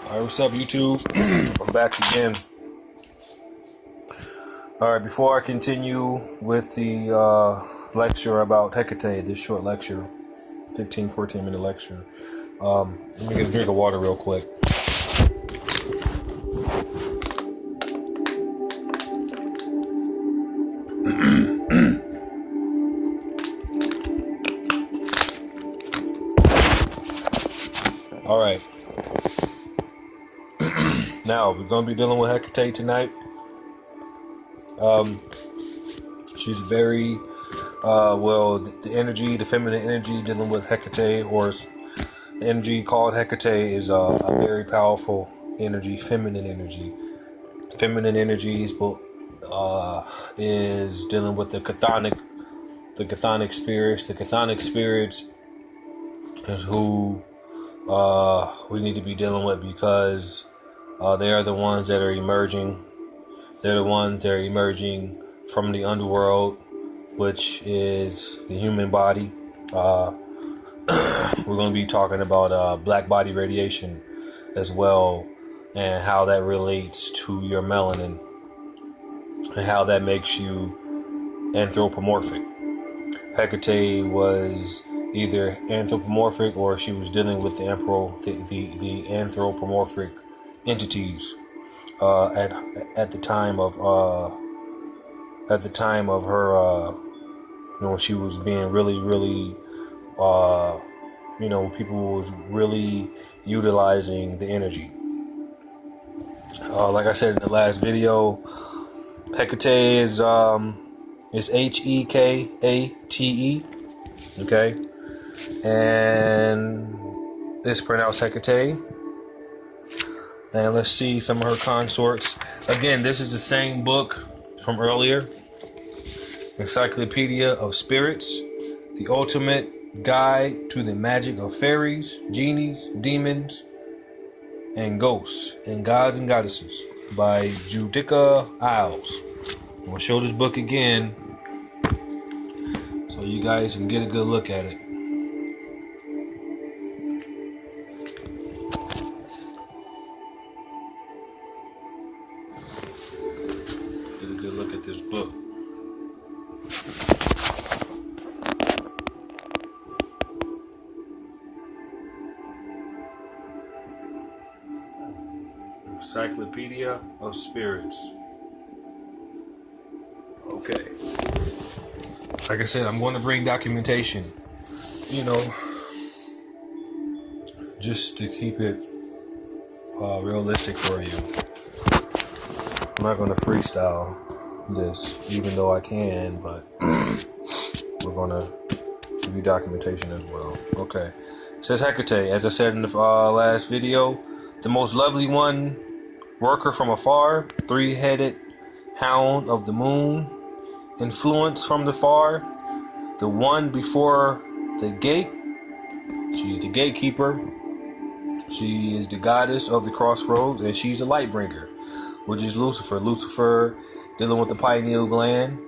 Alright, what's up, YouTube? I'm back again. Alright, before I continue with the lecture about Hecate, this short lecture, 14 minute lecture, let me get a drink of water real quick. Alright. Now, we're going to be dealing with Hecate tonight. She's very, the energy, the feminine energy dealing with Hecate, or the energy called Hecate, is a very powerful energy, feminine energy. Feminine energy is dealing with the chthonic spirits. The chthonic spirits is who we need to be dealing with, because they are the ones that are emerging. They're the ones that are emerging from the underworld, which is the human body. We're going to be talking about black body radiation as well, and how that relates to your melanin, and how that makes you anthropomorphic. Hecate was either anthropomorphic, or she was dealing with the anthropomorphic entities at the time of her, when she was being really people was really utilizing the energy. Like I said in the last video, Hecate is Hekate, okay, and it's pronounced Hecate. And let's see some of her consorts. Again, this is the same book from earlier. Encyclopedia of Spirits, the ultimate guide to the magic of fairies, genies, demons, and ghosts, and gods and goddesses, by Judica Isles. I'm going to show this book again so you guys can get a good look at it. Get a good look at this book. Encyclopedia of Spirits. Okay. Like I said, I'm going to bring documentation, just to keep it realistic for you. I'm not going to freestyle this, even though I can, but we're going to give you documentation as well. Okay. It says Hecate, as I said in the last video, the most lovely one, worker from afar, three-headed hound of the moon, influence from the far, the one before the gate. She's the gatekeeper. She is the goddess of the crossroads, and she's the light bringer, which is Lucifer. Lucifer dealing with the pineal gland.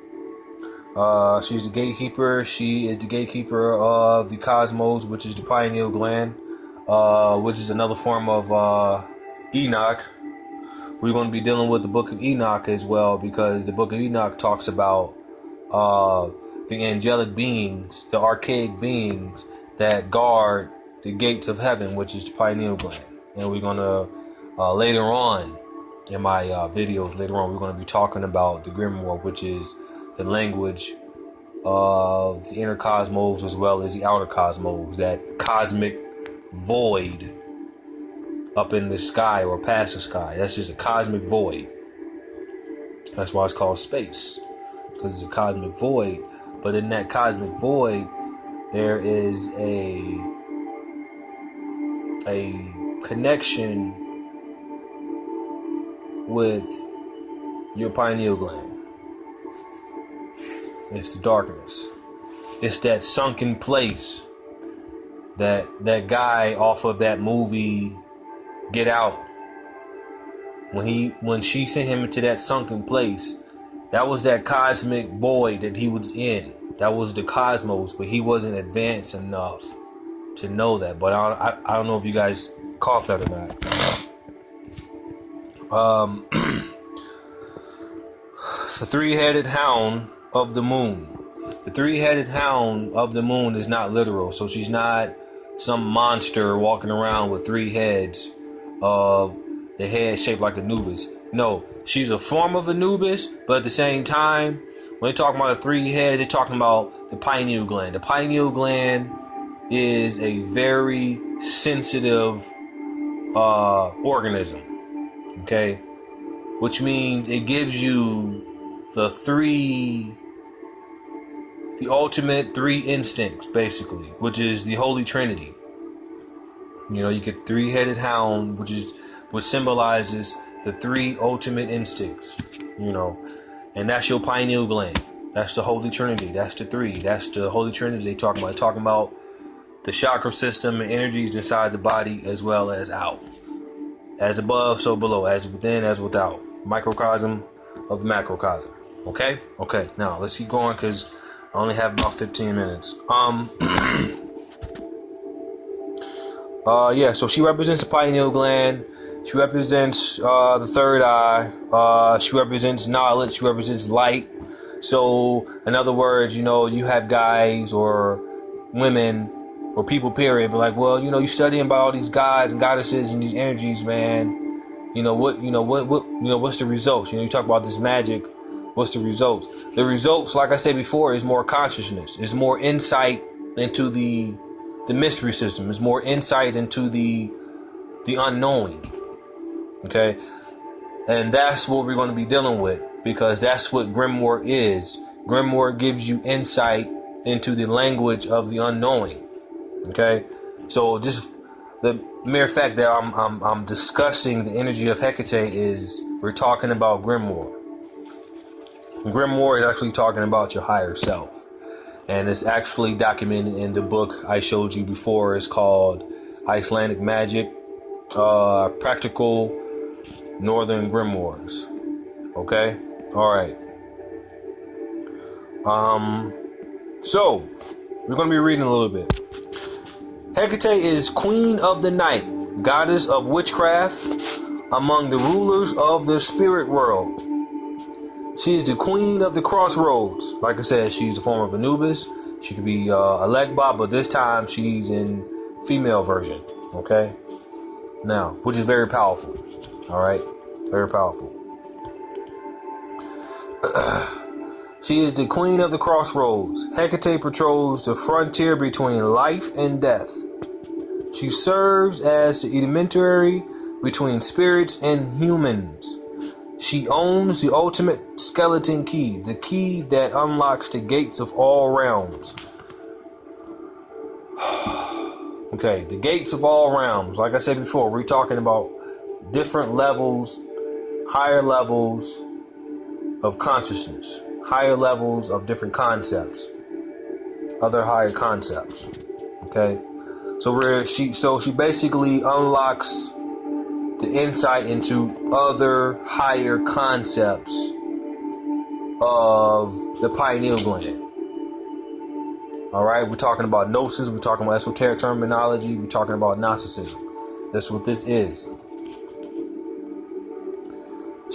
She's the gatekeeper. She is the gatekeeper of the cosmos, which is the pineal gland, which is another form of Enoch. We're going to be dealing with the book of Enoch as well, because the book of Enoch talks about the angelic beings, the archaic beings that guard the gates of heaven, which is the pineal gland. And we're going to later on in my videos, we're going to be talking about the Grimoire, which is the language of the inner cosmos as well as the outer cosmos, that cosmic void up in the sky or past the sky. That's just a cosmic void. That's why it's called space, because it's a cosmic void. But in that cosmic void, there is a connection with your pineal gland. It's the darkness. It's that sunken place that guy off of that movie Get Out. When she sent him into that sunken place, that was that cosmic void that he was in. That was the cosmos, but he wasn't advanced enough to know that. But I don't know if you guys caught that or not. The three-headed hound of the moon. The three-headed hound of the moon is not literal, so she's not some monster walking around with three heads, of the head shaped like Anubis. No, she's a form of Anubis, but at the same time, when they talk about the three heads, they're talking about the pineal gland. The pineal gland is a very sensitive organism, okay? Which means it gives you the ultimate three instincts, basically, which is the Holy Trinity. You know, you get three-headed hound, which symbolizes the three ultimate instincts, you know, and that's your pineal gland. That's the Holy Trinity. That's the three. That's the Holy Trinity they talking about. They're talking about the chakra system and energies inside the body as well as out. As above, so below. As within, as without. Microcosm of the macrocosm. Okay? Okay, now let's keep going because I only have about 15 minutes. Yeah, so she represents the pineal gland. She represents the third eye. She represents knowledge. She represents light. So, in other words, you know, you have guys or women or people, period, but like, well, you know, you're studying about all these guys and goddesses and these energies, man. What's the results? You know, you talk about this magic. What's the results? The results, like I said before, is more consciousness. Is more insight into the mystery system. Is more insight into the unknowing. Okay? And that's what we're going to be dealing with, because that's what Grimoire is. Grimoire gives you insight into the language of the unknowing. Okay? So just the mere fact that I'm discussing the energy of Hecate is we're talking about Grimoire. Grimoire is actually talking about your higher self. And it's actually documented in the book I showed you before. It's called Icelandic Magic, Practical Northern Grimoires. Okay? Alright. So, we're going to be reading a little bit. Hecate is queen of the night, goddess of witchcraft, among the rulers of the spirit world. She is the queen of the crossroads. Like I said, she's a form of Anubis. She could be a Legba, but this time she's in female version. Okay? Now, which is very powerful. Alright? Very powerful. She is the queen of the crossroads. Hecate patrols the frontier between life and death. She serves as the intermediary between spirits and humans. She owns the ultimate skeleton key, the key that unlocks the gates of all realms. Okay, the gates of all realms. Like I said before, we're talking about different levels, higher levels of consciousness, higher levels of different concepts, other higher concepts. Okay, so she basically unlocks the insight into other higher concepts of the pineal gland. Alright, we're talking about gnosis, we're talking about esoteric terminology, we're talking about Gnosticism. That's what this is.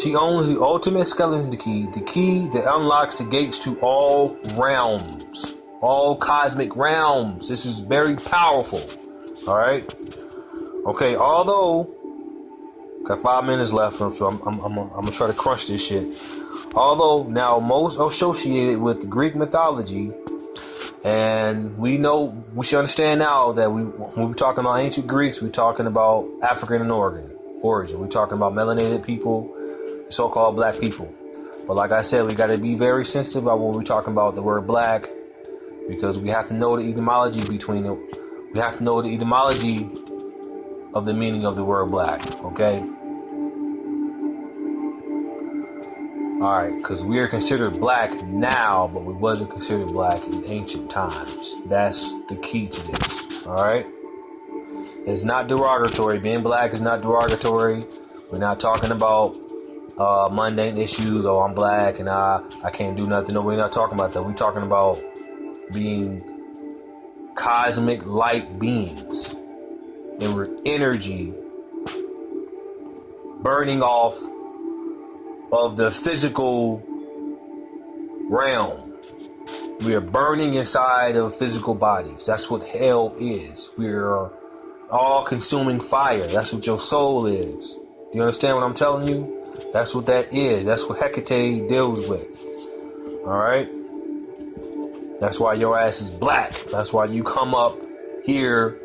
She owns the ultimate skeleton key, the key that unlocks the gates to all realms, all cosmic realms. This is very powerful. Alright? Okay, although got 5 minutes left, so I'm gonna try to crunch this shit. Although now most associated with Greek mythology, and we should understand now that when we're talking about ancient Greeks, we're talking about African and origin. We're talking about melanated people, so-called black people. But like I said, we got to be very sensitive about when we're talking about the word black, because we have to know the etymology between it. We have to know the etymology of the meaning of the word black, okay? Alright, because we are considered black now, but we wasn't considered black in ancient times. That's the key to this, alright? It's not derogatory. Being black is not derogatory. We're not talking about mundane issues. Oh, I'm black and I can't do nothing. No, we're not talking about that. We're talking about being cosmic light beings. And we're energy burning off of the physical realm. We are burning inside of physical bodies. That's what hell is. We are all-consuming fire. That's what your soul is. Do you understand what I'm telling you? That's what that is. That's what Hecate deals with. All right? That's why your ass is black. That's why you come up here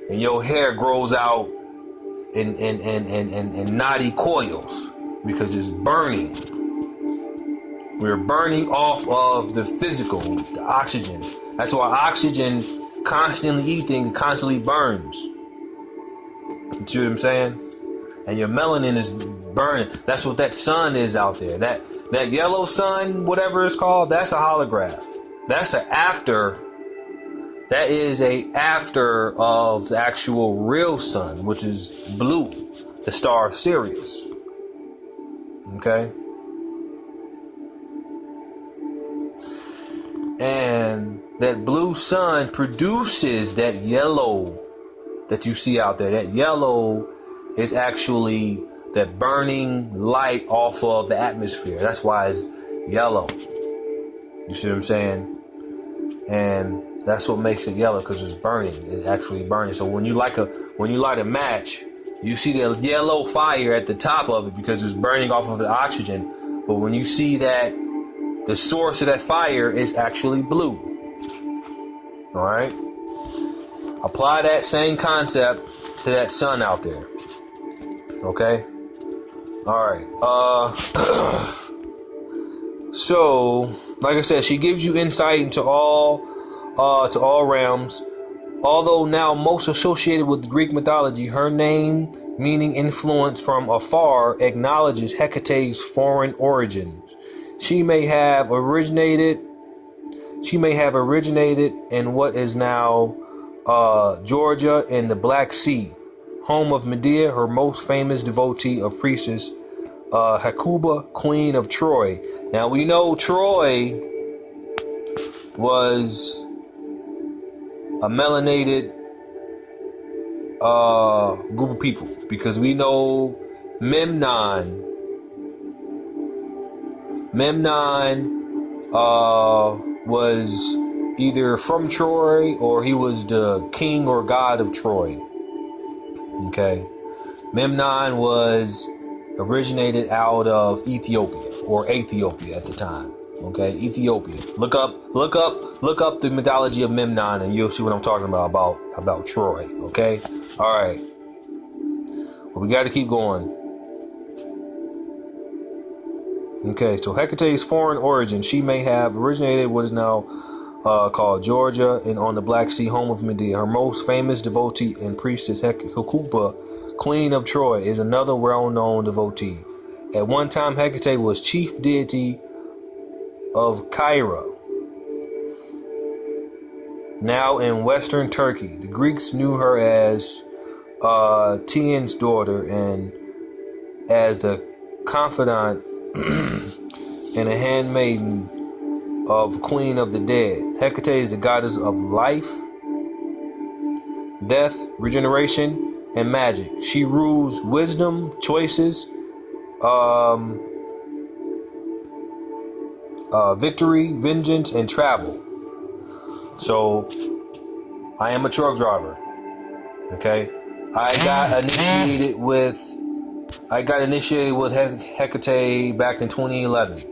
and your hair grows out in knotty coils, because it's burning. We're burning off of the physical, the oxygen. That's why oxygen constantly eating, constantly burns. You see what I'm saying? And your melanin is burning. That's what that sun is out there. That yellow sun, whatever it's called, that's a holograph. That's an after. That is a after of the actual real sun, which is blue, the star Sirius. Okay? And that blue sun produces that yellow that you see out there. That yellow is actually that burning light off of the atmosphere. That's why it's yellow. You see what I'm saying? And that's what makes it yellow, because it's burning. It's actually burning. So when you light a match, you see the yellow fire at the top of it because it's burning off of the oxygen. But when you see that the source of that fire is actually blue. All right? Apply that same concept to that sun out there. Okay? All right. So, like I said, she gives you insight into all realms. Although now most associated with Greek mythology, her name, meaning influence from afar, acknowledges Hecate's foreign origins. She may have originated in what is now Georgia in the Black Sea, home of Medea, her most famous devotee of priestess Hecuba, queen of Troy. Now we know Troy was a melanated group of people, because we know Memnon was either from Troy, or he was the king or god of Troy. Okay. Memnon was originated out of Ethiopia, or Ethiopia at the time. Okay, Ethiopia. Look up the mythology of Memnon, and you'll see what I'm talking about Troy. Okay, all right. But we got to keep going. Okay, so Hecate's foreign origin. She may have originated what is now called Georgia and on the Black Sea, home of Medea. Her most famous devotee and priestess Hecuba, queen of Troy, is another well-known devotee. At one time, Hecate was chief deity of Cairo, now in western Turkey. The Greeks knew her as Tian's daughter and as the confidant and a handmaiden of Queen of the Dead. Hecate is the goddess of life, death, regeneration, and magic. She rules wisdom, choices, victory, vengeance, and travel. So, I am a truck driver. Okay, I got initiated with Hecate back in 2011.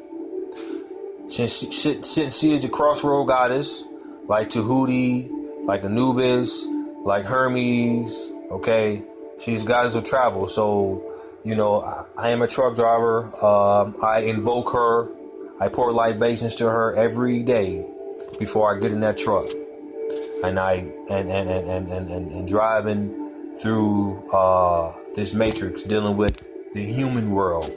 Since she is the crossroad goddess, like Tahuti, like Anubis, like Hermes. Okay, she's goddess of travel. So, you know, I am a truck driver. I invoke her. I pour libations to her every day before I get in that truck, and driving through this matrix, dealing with the human world,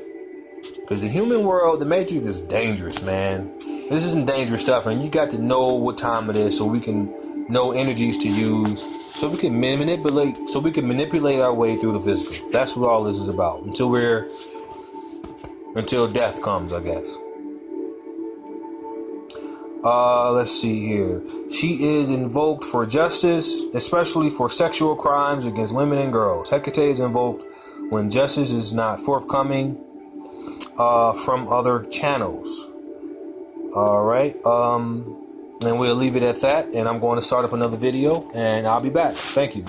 because the human world, the matrix, is dangerous, man. This isn't dangerous stuff, and you got to know what time it is, so we can know energies to use, so we can manipulate our way through the physical. That's what all this is about, until death comes, I guess. Let's see here. She is invoked for justice, especially for sexual crimes against women and girls. Hecate is invoked when justice is not forthcoming from other channels. All right. And we'll leave it at that. And I'm going to start up another video, and I'll be back. Thank you.